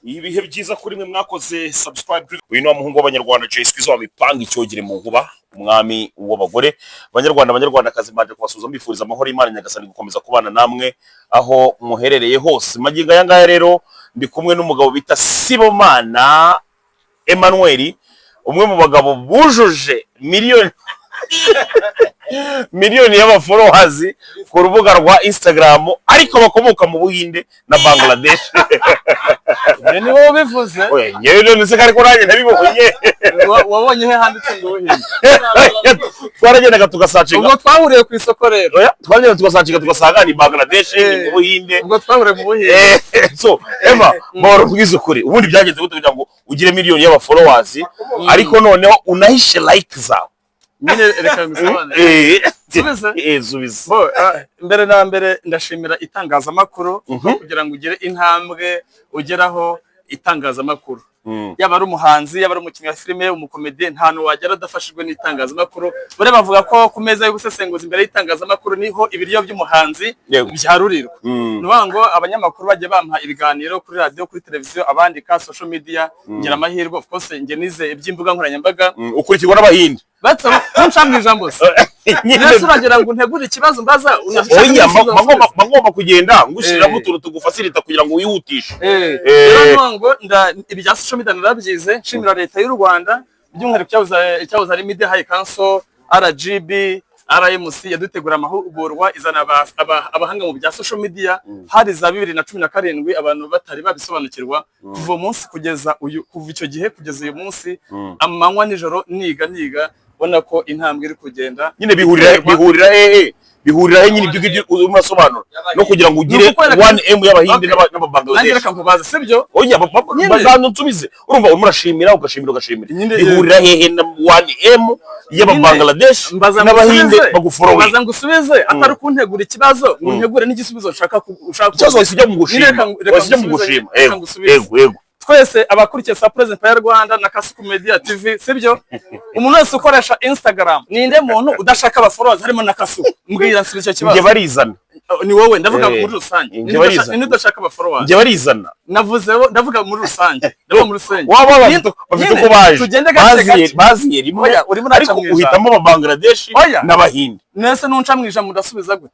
ibihe byiza kuri mwe mwakoze subscribe. Uyu ni umuhungu w'abanyarwanda Jay Skizzo wamipanga icyogere mu nkuba, umwami w'abagore. Abanyarwandakazi mbanje kubasuza mbifuriza amahoro y'Imana nyagasani gukomeza kubana namwe aho muherereye hose. Magingo aya ngaya rero ndi kumwe n'umugabo bita Sibomana Emmanuel, umwe mu bagabo bujuje miliyoni y'abafollowers ku rubuga rwa Instagram, ariko bakomoka mu Buhinde na Bangladesh. Ni wowe bivuze? Oya, yewe none se kariko nanjye nabibonye. Wabonye he handitse ngo Buhinde? Twaragendaga tugasacinga. Ubwo twahuriye ku isoko rero. Oya, twaragendaga tugasacinga tugasanga ni Bangladesh mu Buhinde. Ubwo twahuriye mu Buhinde. So, Emma, mboro twize ukuri. Ubundi byagenze gute kugira ngo ugire miliyoni y'abafollowers, ariko noneho unahishe like zawe? Nyine reka ngusabane. Subiza. Mbere na mbere ndashimira itangazamakuru kugira ngo ugire intambwe ugeraho itangazamakuru. Yaba ari umuhanzi, yaba ari umukinnyi wa filime, umukomediye, nta hantu wagera adafashijwe n'itangazamakuru. Bure bavuga ko ku meza yo gusesenguza imbere y'itangazamakuru niho ibiryo by'umuhanzi byarurirwa. Nuvuga ngo abanyamakuru bagiye bampa ibiganiro kuri radio, kuri televiziyo, abandika social media, ngira amahirwe of course nge nize iby'imbuga nkoranyambaga. Ukurikirwa n'Abahinde. Batse nshambwe ijambo se. Nese uragira ngo ntegure ikibazo mbaza Oya, bagomba kugenda ngushiramo utuntu tugufasirita kugira ngo wihutishe. Rero ngo ibya social media narabyize, nshimira leta y'u Rwanda by'umwihariko cyabuza ari Media High Council, RGB, RMC yadutegura amahugurwa izana abahanga mu bya social media. Hari za 2017 abantu batari babisobanukirwa, kuva umunsi kugeza kuva icyo gihe kugeza uyu munsi amanywa nijoro niga bona ko intambwe iri kugenda. Nyine bihurira he nyine ibyo umasobanura no kugira ngo ugire 1M y'Abahinde n'Ababangladesh. Nangira kankubaza sibyo? Oya, bagano ntubize. Urumva urashimira ugashimira. Bihurira he na 1M y'Ababangladesh n'Abahinde baguforowe. Baza ngusubize atari kuntegura ikibazo, ntegure n'igisubizo ushaka. Ikibazo wasijya mu gushima. Yego. Twese abakurikiye sa President ya Rwanda na Kasuku Media TV sibyo? Umuntu wese ukoresha Instagram ninde muntu udashaka abafollowers harimo na Kasuku? Mbwira nsubira icyo kibazo. Nge barizana. Ni wowe ndavuga muri rusange. Ninde udashaka abafollowers? Nge barizana. Navuzeho ndavuga muri rusange. Ndavuga muri rusange. Waba bafite uko baziye rimwe ariko uhitamo Ababangladesh n'Abahinde. Nese nunca mwisha mudasubiza gute?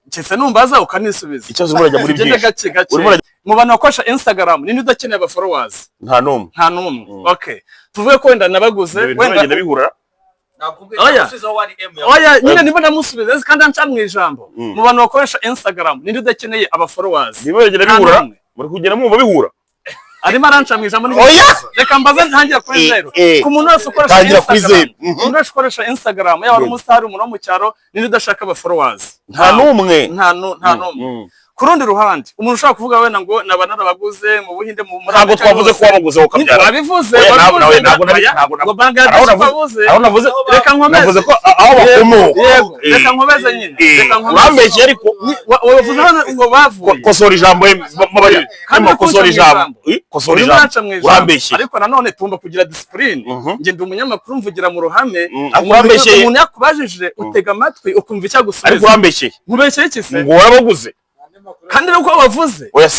Cyese numbaza ukanisubiza. Icyazo murajya muri byinshi. Mu bantu bakoresha Instagram ninde udakeneye abafollowers? Nta numwe. Okay. Tuvuge ko wenda nabaguze wenda nabihura. Oya, nyine niba namusubiza kandi anca mu ijambo. Mu bantu bakoresha Instagram ninde udakeneye abafollowers? Niba yagera bihura, muri kugera mwumva bihura. Arimo aranca mu ijambo reka mbaze ntangira kuri zero. Ku muntu wese ukoresha Instagram, umuntu wese ukoresha Instagram yaba ari umustar, umuntu wo mu cyaro, ninde udashaka abafollowers? Nta numwe. Nta numwe. Kurundi ruhande umuntu ushaka kuvuga wena ngo nabana nabaguze mu Buhinde mu ntabwo twavuze ko wabaguze ukabyara. Babivuze ntabwo Bangladesh navuze reka nkomeze. Navuze ko aho bakomoka. Yego, reka nkomeze nyine. Bambeshye ariko wavuze ngo bavuye. Kosora ijambo mabari. Kosora ijambo. Urambeshye. Ariko nanone tumba kugira discipline. Nge ndi umunyamakuru mvugira mu ruhame. Umuntu yakubajije utega amatwi ukumva icyagusubiza. Ariko urambeshye. Nkubeshye iki se? Ngo warabaguze. Kandi nuko wavuze. Oya,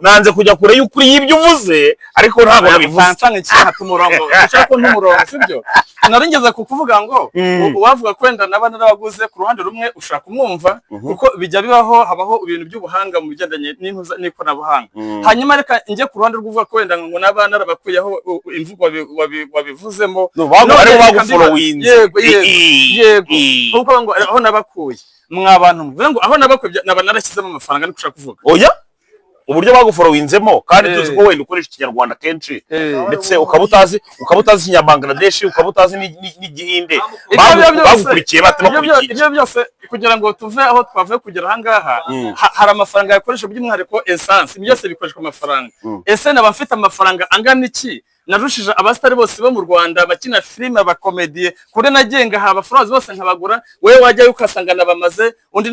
nanze kujya kure y'ukuri y'ibyo uvuze, ariko ntabwo nabivuze. Nsanga icyaha tumurongo. Cyako ntumurongo sibyo? Naringeza kukuvuga ngo uwavuga kwenda nabana n'abaguze ku ruhande rumwe ushaka umwumva kuko bijya bibaho, habaho ibintu by'ubuhanga mu bigendanye n'ikoranabuhanga. Hanyuma reka njye ku ruhande rw'uvuga kwenda ngo nabana narabakuyeho imvugo wabivuzemo. Ari bagufollowing. Yego. Kuko ngo aho nabakuye mwabantu mvuga ngo aho nabakwe nabanarashyizemo amafaranga nikushaka kuvuga. Oya, uburyo bagufollowinzemo kandi tuzi ko wenda ukoresha Ikinyarwanda kenshi ndetse ukabutazi Ikinyabangladesh, ukabutazi n'Igihinde. Bagukurikiye batabakurikiye. Ibyo byose kugira ngo tuve aho twavuye kugera ahangaha hari amafaranga yakoresha by'umwihariko essence. Byose bikoreshwa amafaranga. Ese naba mfite amafaranga angana iki? Narushije abastari bose bo mu Rwanda bakina filime, abakomediye kure nagenga haba followers bose nkabagura. Wewe wajya ukasanga nabamaze undi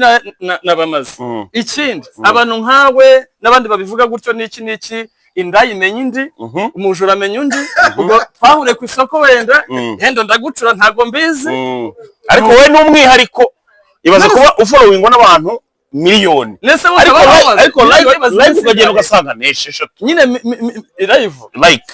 nabamaze. Ikindi abantu nkawe nabandi babivuga gutyo n'iki inda imenya indi, umujura amenya undi. Ubwo twahure ku isoko wenda hendo ndagucura ntago mbizi. Ariko we n'umwihariko ibaze kuba ufollowingwa n'abantu miliyoni nese ariko live ukagenda ugasanga ni 6 nyine live like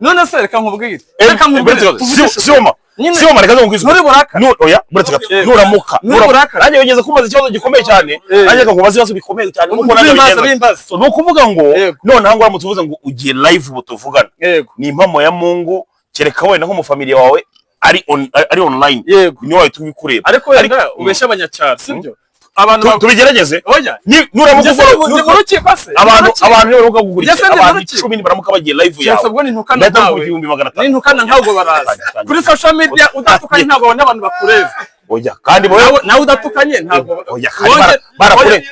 none se reka nkubwire reka nkubwire Siyoma reka nkubwire muri buraka oya buretse gato nuramuka nanjye wigeze kumaza ikibazo gikomeye cyane nanjye nkakubaza ibibazo bikomeye cyane nuko nanjye so nukuvuga ngo none hango uramutse uvuze ngo ugiye live butuvugana ni impamo ya Mungu kereka wenda nko mu family wawe ari online niyo wayitumye kureba ariko wenda ubesha abanyacyaro sibyo abantu tubigerageze nuramuka abantu baruka kugurira abantu 10 baramuka bagiye live yawe cyasabwo nintukana nawe nintukana ntabwo baraza kuri social media udatukanye ntabwo n'abantu bakureza oya kandi nawe udatukanye ntabwo oya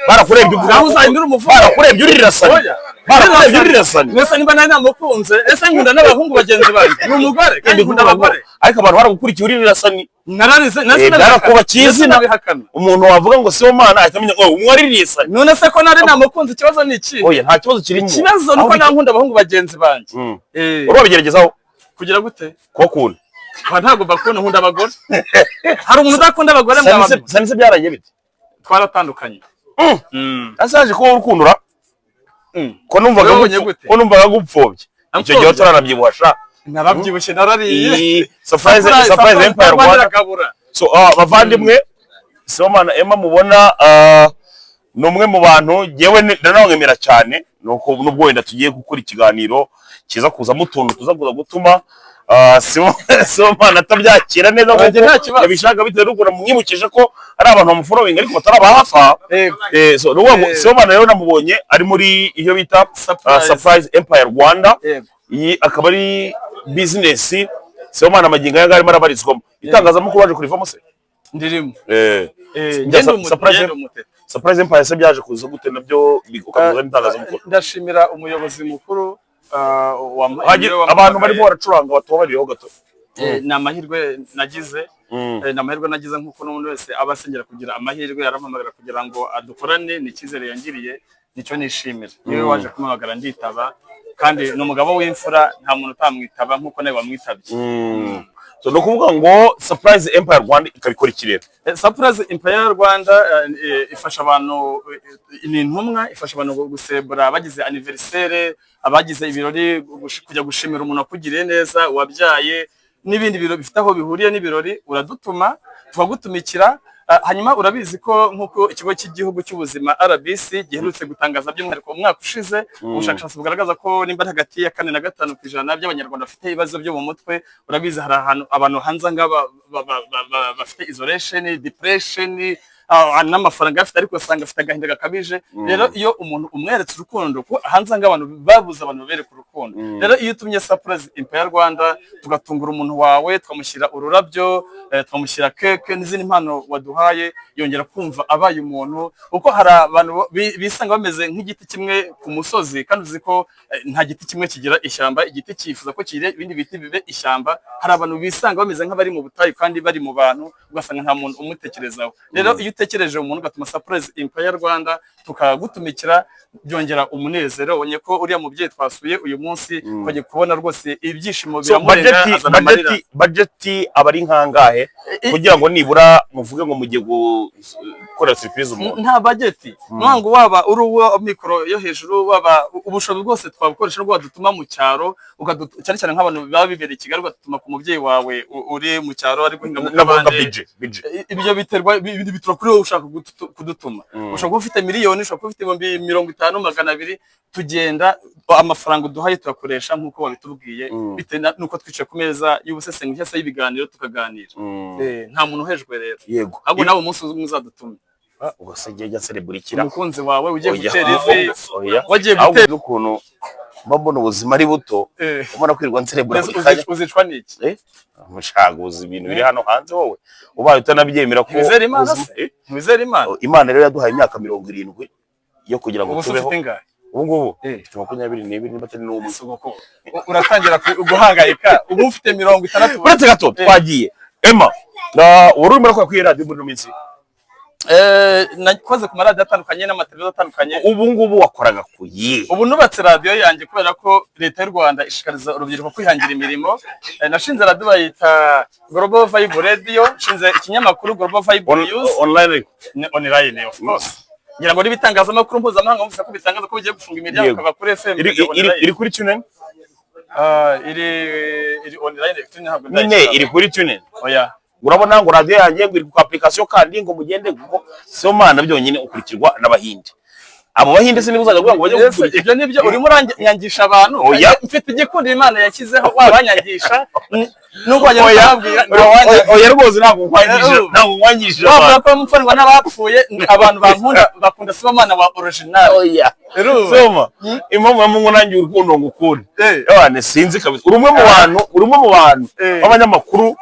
barakurebye nawe uzahindura umuvugo barakurebye uririra sani nese niba nari namukunze ese nkunda n'abahungu bagenzi banjye ni umugore kandi nkunda abagore ariko abantu baragukurikiye uririra sani nararize nase narakuba kizi nabihakana umuntu wavuga ngo Sibomana atamenya ngo umwaririye sani none se ko nari namukunze ikibazo ni iki oya nta kibazo kirimo ikibazo nuko nankunda abahungu bagenzi banjye urabigeragezaho kugira gute ko kuntu ntabwo bakunda nkunda abagore hari umuntu udakunda abagore sani se byarangiye bite twaratandukanye asaje ko urukundura ko numvaga gupfobye icyo gihe turaranabyibuha sha narabyibushye narariye surprise Empire Rwanda so bavandimwe Sibomana Emma mubona ni umwe mu bantu yewe nanawemera cyane nuko nubwo wenda tugiye gukora ikiganiro kiza kuzamo utuntu tuza gutuma Sibomana atabyakira neza kuko yabishaka bitewe n'uko namwibukije ko ari abantu bamufollowing ariko batarabahafa so nuko Sibomana rero namubonye ari muri iyo bita Surprise Empire Rwanda iyi akaba ari business Sibomana magingo yanga arimo arabarizwamo itangazamakuru baje kurivamo se ndirimo Surprise Empire se byaje kuza gute nabyo ukavuga itangazamakuru ndashimira umuyobozi mukuru abantu barimo baracuranga batobaririho gato ni amahirwe nagize nk'uko n'umuntu wese aba asengera kugira amahirwe yarampamagara kugira ngo adukorane ni icyizere yangiriye nicyo nishimira niwe waje kumamagara nditaba kandi ni umugabo w'imfura nta muntu utamwitaba nk'uko nawe wamwitabye so no kuvuga ngo Surprise Empire Rwanda ikabikora ikirere Surprise Empire Rwanda ifasha abantu ni intumwa ifasha abantu gusebura bagize anniversaire abagize ibirori kujya gushimira umuntu wakugiriye neza wabyaye n'ibindi biro bifite aho bihuriye n'ibirori uradutuma tukagutumikira hanyuma urabizi ko nk'uko ikigo cy'igihugu cy'ubuzima RBC giherutse gutangaza by'umwihariko umwaka ushize ubushakashatsi bugaragaza ko nimba hagati ya 4 na 5% by'abanyarwanda bafite ibibazo byo mu mutwe urabizi hari abantu hanze ngaba bafite isolation depression n'amafaranga afite ariko usanga afite agahinda gakabije rero iyo umuntu umweretse urukundo ko hanze ng'abantu babuze abantu bereka urukundo rero iyo utumye Surprise Empire Rwanda tugatungura umuntu wawe twamushyira ururabyo twamushyira keke n'izindi mpano waduhaye yongera kumva abaye umuntu uko hari abantu bisanga bameze nk'igiti kimwe ku musozi kandi uzi ko nta giti kimwe kigira ishyamba igiti cyifuza ko kire ibindi biti bibe ishyamba hari abantu bisanga bameze nk'abari mu butayu kandi bari mu bantu ugasanga nta muntu umutekerezaho rero iyo utekereje umuntu gatuma Surprise Empire Rwanda tukagutumikira byongera umunezero ubonye ko uriya mubyeyi twasuye uyu munsi kwaje kubona rwose ibyishimo biramurenga budget abari nkangahe kugira ngo nibura muvuge ngo mugiye gukora surprise umuntu nta budget nwango waba uruwa mikoro yo hejuru waba ubushobozi bwose twabukoresha rwo dutuma mu cyaro cyane cyane nk'abantu baba bibereye Kigali gatuma ku mubyeyi wawe uri mu cyaro ari guhinga mu kabande ibyo biterwa bitro kuri wowe ushaka kudutuma ushaka ufite miliyoni ushaka ufite 50 200 tugenda amafaranga uduhaye turakoresha nkuko wabitubwiye bitewe nuko twicaye ku meza y'ubusesenguzi cyangwa y'ibiganiro tukaganira nta muntu uhejwe rero yego ahubwo nawe umunsi muzadutume ugasengera ya celebrikira umukunzi wawe ugiye gutera ivi wagiye gutera ukuntu mbona ubuzima ari buto ubona kwirwa celebrikira uzicwa niki mushaguza ibintu biri hano hanze wowe ubaye utanabyemera ko Wizera Imana Imana rero yaduhaye imyaka 70 yo kugira ngo tubeho ubu ngubu 22 niba atari n'umwe uratangira guhangayika ubu ufite 60 uretse gato twagiye Emma uri muri kwa radio muri minsi nakoze ku maradiyo atandukanye n'amateleviziyo atandukanye. Ubu ngubu wakoraga ku yihe? Ubu nubatse radiyo yanjye kubera ko leta y'u Rwanda ishishikariza urubyiruko kwihangira imirimo. Nashinze radiyo bayita Global Vibe Radio, nshinze ikinyamakuru Global Vibe News online of course. Ngira ngo n'ibitangazamakuru mpuzamahanga mvuze ko bitangaza ko bigiye gufunga imiryango akaba kuri FM. Iri kuri TuneIn? Iri online ntabwo nyine iri kuri TuneIn. Oya. Urabona ngo radiyo yanjye ngo iri ku application kandi ngo mugende kuko so mana byonyine ukurikirwa n'abahinde. Abo bahinde se nibuzajya kuvuga ngo bajye gukurikira. Ibyo nibyo urimo uranyangisha abantu. Mfite igikundi Imana yashyizeho wabanyangisha. Nuko wajya kubabwira oya rwose ntabwo nkwanyisha bavuga ko mupfanwa n'abapfuye abantu bankunda bakunda Sibomana wa original. Oya soma impamvu yamungu nanjye urukundo ngukunda abane sinzi kabisa urumwe mu bantu b'abanyamakuru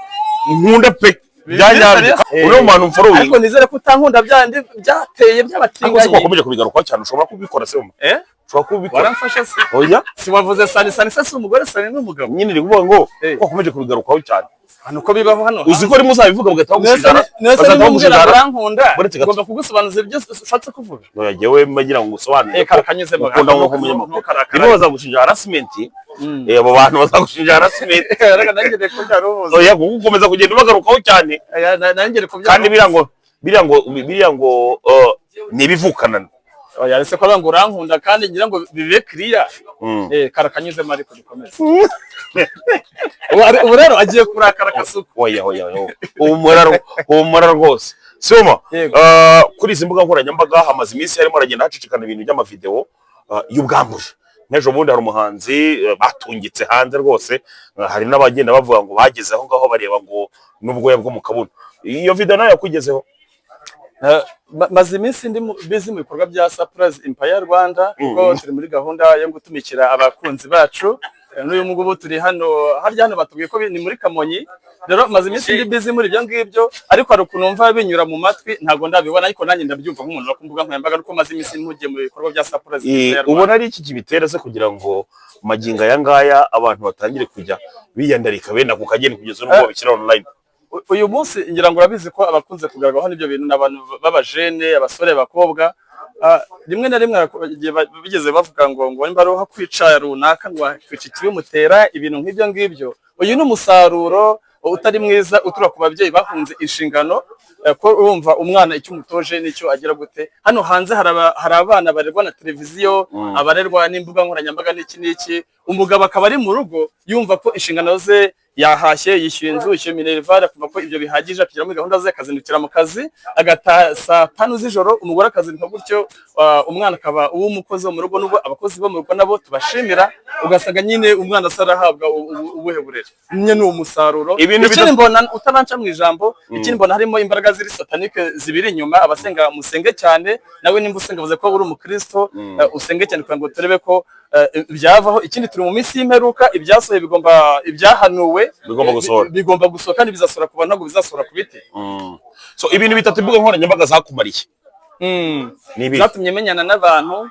nkunda pe byanyabyo uri mu bantu mfollowing ariko nizere ko utankunda byandi byateye by'abatinganyi ariko ukomeje kubigaruka cyane ushobora kubikora se ushobora kubikora waramfashe se oya si wavuze sani se umugore sani n'umugabo nyine iri kuvuga ngo ukomeje kubigarukaho cyane hano uko bibaho hano uzi ko rimwe uzabivuga ugahita gushidara bazatumushidara urankunda ngomba kugusobanuza ibyo ushatse kuvuga oya jewe magira ngo ngusobanure karakanyuze mu gakunda nko munyamakuru rimwe bazagushinja harassment abo bantu bazagushinja harassment nangere ko byarubuze oya gukomeza kugenda ubagarukaho cyane nangere ko kandi biriya ngo nibivukana oya ese ko ngo urankunda kandi ngira ngo bibe clear karakanyuze mariko dukomeze ubu rero agiye kurakara kasuku oya umuraro rwose soma kuri izi mbuga nkoranyambaga hamaze iminsi harimo aragenda hacicikana ibintu by'amavideo y'ubwambure n'ejo bundi hari umuhanzi batungitse hanze rwose hari n'abagenda bavuga ngo bageze aho ngaho bareba ngo n'ubwoya bwo mu kabuno iyo video nayo yakugezeho maze iminsi ndi busy mu bikorwa bya Surprise Empire Rwanda kuko turi muri gahunda yo gutumikira abakunzi bacu n'uyu ngubu turi hano harya hano batubwiye ko ni muri Kamonyi rero maze iminsi ndi busy muri ibyo ngibyo ariko hari ukuntu numva binyura mu matwi ntago ndabibona ariko nanjye ndabyumva nk'umuntu wakumvuga nkwembaga nuko maze iminsi ntugiye mu bikorwa bya Surprise Empire Rwanda. Ubona ari iki kibitera se kugira ngo maginga aya ngaya abantu batangire kujya biyandarika benda ku kageni kugeza n'ubwo babishyira online? Uyu munsi ngira ngo urabizi ko abakunze kugaragaho n'ibyo bintu n'abantu b'abajene abasore bakobwa rimwe na rimwe bigeze bavuga ngo nimba aruha kwica runaka ngo kwica ikibimutera ibintu nk'ibyo ngibyo. Uyu ni umusaruro utari mwiza utura ku babyeyi bahunze inshingano ko urumva umwana icyo umutoje nicyo agira gute. Hano hanze hari abana barerwa na televiziyo abarerwa n'imbuga nkoranyambaga n'iki umugabo akaba ari mu rugo yumva ko inshingano ze yahashye yishyuye inzu yishyuye minerivare kuva ko ibyo bihagije akigera muri gahunda ze akazindukira mu kazi agataha saa 5 z'ijoro umugore akazinduka gutyo umwana akaba uw'umukozi wo mu rugo n'ubwo abakozi bo mu rugo nabo tubashimira ugasanga nyine umwana asarahabwa ubuhe burere nyine ni umusaruro ikindi mbona utananca mu ijambo ikindi mbona harimo imbaraga ziri satanike zibiri inyuma abasenga musenge cyane nawe nimba usenga vuze ko uri umukristo usenge cyane kugira ngo turebe ko byavaho. Ikindi turi mu minsi y'imperuka ibyasohoye ibyahanuwe bigomba gusohoka kandi bizasohora ku bantu ntabwo bizasohora ku biti. So ibintu bitatu imbuga nkoranyambaga zakumariye zatumye menyana n'abantu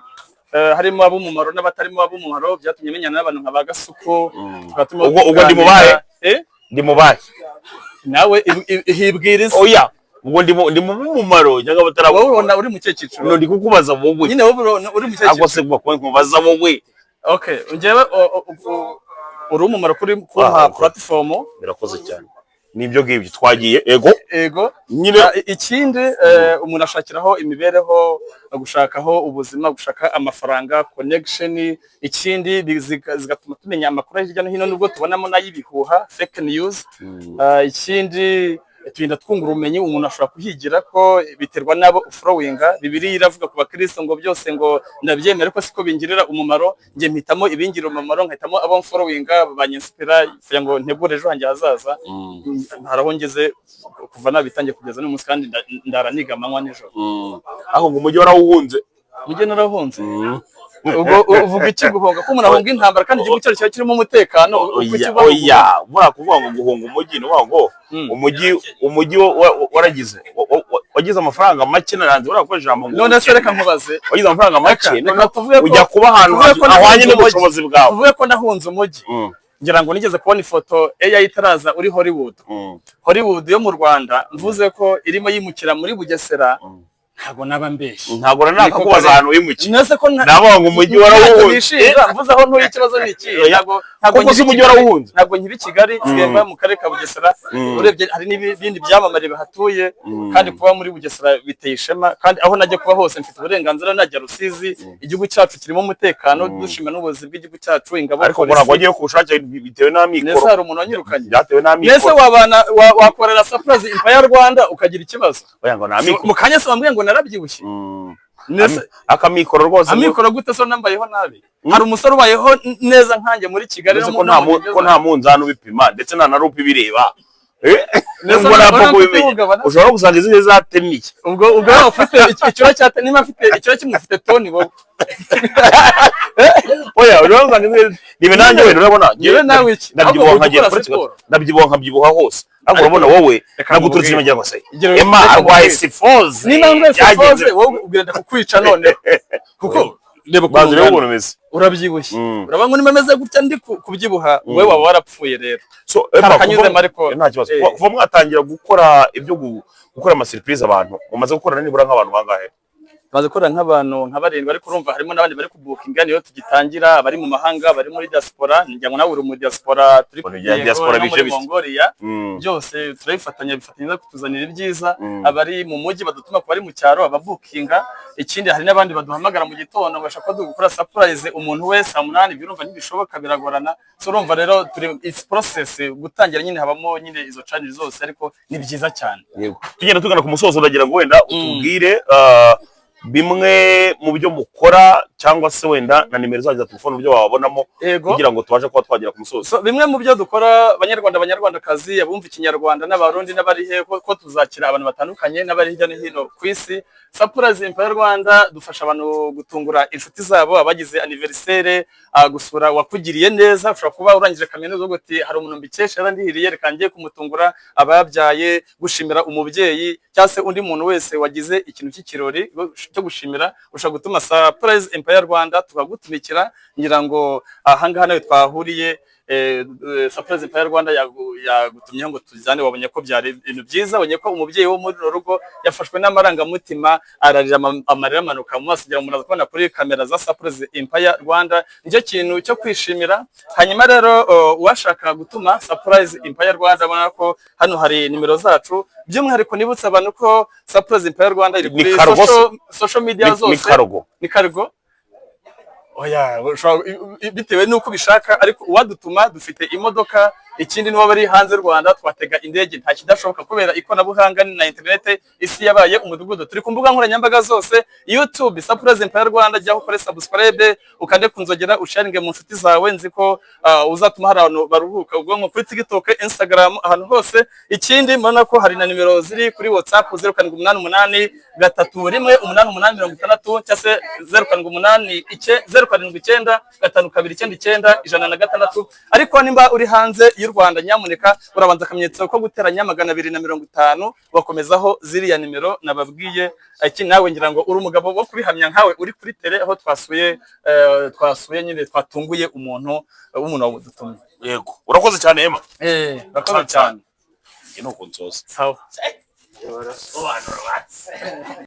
harimo ab'umumaro n'abatarimo ab'umumaro byatumye menyana n'abantu nka bagasuko ubwo ndi mubaye nawe hibwiriza oya ubwo ndi mu mumaro cyangwa batarabo wowe uri mu cyiciro no ndi kukubaza wowe nyine wowe uri mu cyiciro agose kubaza wowe okay unjewe uri umumaro kuri platform birakoze cyane nibyo ngibyo twagiye ego nyine ikindi umuntu ashakiraho imibereho gushakaho ubuzima gushaka amafaranga connection ikindi zigatuma tumenya amakuru hirya no hino nubwo tubonamo nayibihuha fake news ikindi turinda twungura ubumenyi umuntu ashobora kuhigira ko biterwa nabo followinga Bibiliya iravuga ku bakristo ngo byose ngo ndabyemera ko siko bingirira umumaro nge mpitamo ibingira umumaro nkahitamo abo followinga banyinsipira kugira ngo ntegure ejo hanjye hazaza harahongeze kuva nabitangiye kugeza no munsi kandi ndaraniga amanywa nijoro aho ngo umujyi warawuhunze umujyi narahunze ubwo uvuga iki guhunga ko umuntu ahunga intambara kandi igihugu cyacu kirimo umutekano oya bura kuvuga ngo guhunga umujyi ni ngo umujyi wagize amafaranga make naranze barakoresha ijambo ngo none se reka nkubaze wagize amafaranga make ujya kuba ahantu ahwanye n'ubushobozi bwawe tuvuge ko nahunze umujyi ngira ngo nigeze kubona ifoto AI itaraza uri Hollywood. Hollywood yo mu Rwanda mvuze ko irimo yimukira muri Bugesera, ntago naba mbeshye. Ntago nakakubaza ahantu wimukira. Nese ko nabo ngo umujyi warawuhunze. Mvuze aho ntuye ikibazo ni iki. Ntago nzi umujyi warawuhunze. Ntago nkiri Kigali, nsigamba mu karere ka Bugesera. Urebye hari n'ibindi byamamare bahatuye, kandi kuba muri Bugesera biteye ishema, kandi aho najye kuba hose mfite uburenganzira, najya Rusizi. Igihugu cyacu kirimo umutekano, dushima n'ubuyobozi bw'igihugu cyacu, ingabo. Ariko ngo ntago wagiye kubushake bitewe n'amikoro. Nese hari umuntu wanyirukanye. Byatewe n'amikoro. Nese wabana wakorera Surprise Empire Rwanda ukagira ikibazo. Oya ngo n'amikoro. Mu kanya se bambwiye ngo narabyibushye. Akamikoro rwose. Amikoro gute so nambayeho nabi? Hari umusore ubayeho neza nkanjye muri Kigali no ko nta munzani ubipima ndetse nta narupi bireba. Ushobora gusanga izindi zatemiye. Ubwo ufite ikiro cyate, niba afite ikiro kimwe ufite toni wowe. Oya urabona gusanga izindi nibe nanjye wenda urabona. Yewe nawe iki? Ndabyibuha nkabyibuha hose. Ariko urabona wowe naguturutse inyuma gusa. Emma arwaye sifoze. Niba ngwe sifoze wowe ugenda kukwica none. Kuko reba ko urabyibushye. Urabona ngo nimeze gutya ndi kubyibuha, wowe waba warapfuye rero. So kanyuze mariko nta kibazo. Kuva mwatangira gukora ibyo gukora ama surprise abantu, umaze gukora nibura nk'abantu bangahe? Maze gukora nk'abantu nka 7, ariko urumva harimo n'abandi bari kubukinga niyo tugitangira, abari mu mahanga, bari muri diaspora. Njya ngo nawe uri mu diaspora, turi diaspora bije Mongolia. Byose turabifatanya kutuzanira ibyiza. Abari mu mujyi badutuma ko bari mu cyaro ababukinga. Ikindi hari n'abandi baduhamagara mu gitondo ngo bashaka gukora surprise umuntu wese 8, birumva ntibishoboka, biragorana. So urumva rero turi process gutangira nyine habamo nyine izo challenge zose, ariko ni byiza cyane. Yego tugenda tugana ku musozo, ndagira ngo wenda utubwire bimwe mu byo mukora cyangwa se wenda na nimero zaje za telefone byo wabonamo kugira ngo tubashe kuba twagira ku musozo. So bimwe mu byo dukora, abanyarwandakazi, abumva ikinyarwanda n'abarundi n'abari he, ko tuzakira abantu batandukanye n'abari hirya no hino ku isi. Surprise Empire Rwanda dufasha abantu gutungura inshuti zabo, abagize anniversaire, gusura wakugiriye neza. Ushobora kuba urangije kaminuza ugo ati hari umuntu mbikesha yarandihiriye, reka ngiye kumutungura. Abayabyaye, gushimira umubyeyi, cyase undi muntu wese wagize ikintu cy'ikirori cyo gushimira, ushobora gutuma Surprise Empire Rwanda tukagutumikira. Ngira ngo ahangaha nawe twahuriye, Surprise Empire Rwanda yagutumye ngo tujyane. Wabonye ko byari ibintu byiza, wabonye ko umubyeyi wo muri rugo yafashwe n'amarangamutima, ararira amarira amanuka mu maso, kugira ngo muraza kubona kuri kamera za Surprise Empire Rwanda. Nicyo kintu cyo kwishimira. Hanyuma rero uwashaka gutuma Surprise Empire Rwanda, abona ko hano hari nimero zacu. By'umwihariko nibutsa abantu ko Surprise Empire Rwanda iri kuri social media zose. Ni Cargo. Oya, bitewe nuko bishaka, ariko uwadutuma dufite imodoka. Ikindi niba bari hanze Rwanda twatega indege, nta kidashoboka kubera ikoranabuhanga na internet. Isi yabaye umudugudu. Turi ku mbuga nkoranyambaga zose, YouTube Surprise Empire Rwanda, jya ukore subscribe, ukande kunzogera, usharinge mu nshuti zawe. Nzi ko uzatuma hari abantu baruhuka ubwonko kuri TikTok, Instagram, ahantu hose. Ikindi mbona ko hari na nimero ziri kuri WhatsApp 0788 3188856 cyase 0789 079 ariko nimba uri hanze y'u Rwanda, nyamuneka urabanza akamenyetso ko guteranya 250 bakomezaho ziriya nimero nababwiye. Iki nawe ngira ngo uri umugabo wo kubihamya nkawe uri kuri tele, aho twasuye nyine twatunguye umuntu wadutumye. Yego urakoze cyane Emma. Urakoze cyane. Ino kunsoza. Sawa.